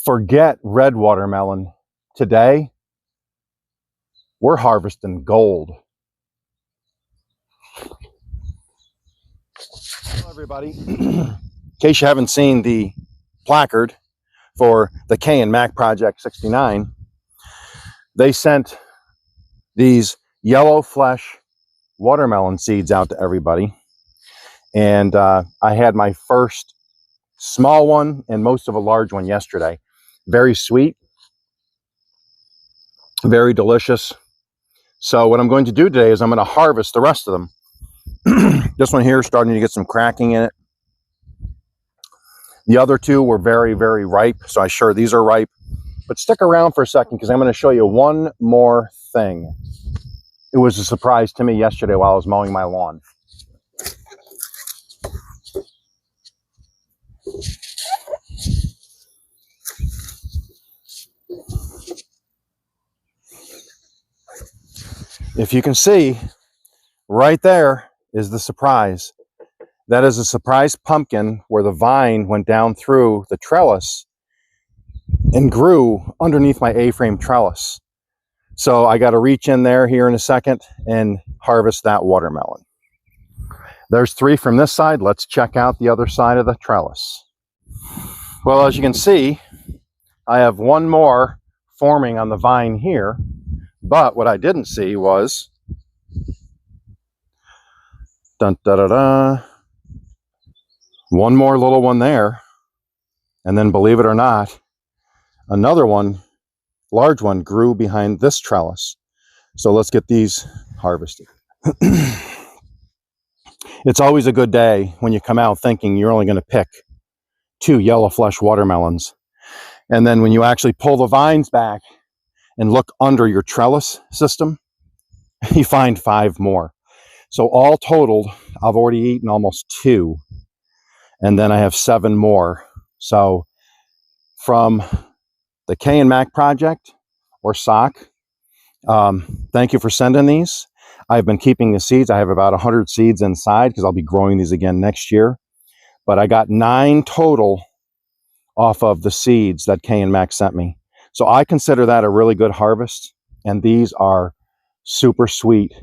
Forget red watermelon. Today, we're harvesting gold. Hello, everybody. In case you haven't seen the placard for the K and Mac Project 69, they sent these yellow flesh watermelon seeds out to everybody. And I had my first small one and most of a large one yesterday. Very sweet, very delicious. So what I'm going to do today is I'm going to harvest the rest of them. This one here is starting to get some cracking in it. The other two were very, very ripe, so I'm sure these are ripe. But stick around for a second because I'm going to show you one more thing. It was a surprise to me yesterday while I was mowing my lawn. If you can see, right there is the surprise. That is a surprise pumpkin where the vine went down through the trellis and grew underneath my A-frame trellis. So I got to reach in there here in a second and harvest that watermelon. There's 3 from this side. Let's check out the other side of the trellis. Well, as you can see, I have one more forming on the vine here. But what I didn't see was, dun, da, da, da, one more little one there. And then, believe it or not, another one, large one, grew behind this trellis. So let's get these harvested. It's always a good day when you come out thinking you're only going to pick 2 yellow flesh watermelons. And then when you actually pull the vines back and look under your trellis system, you find 5 more. So all totaled, I've already eaten almost 2. And then I have 7 more. So from the K and Mac Project, or SOC, thank you for sending these. I've been keeping the seeds. I have about 100 seeds inside because I'll be growing these again next year. But I got 9 total off of the seeds that K and Mac sent me. So I consider that a really good harvest. And these are super sweet.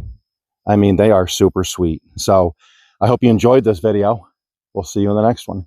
I mean, they are super sweet. So I hope you enjoyed this video. We'll see you in the next one.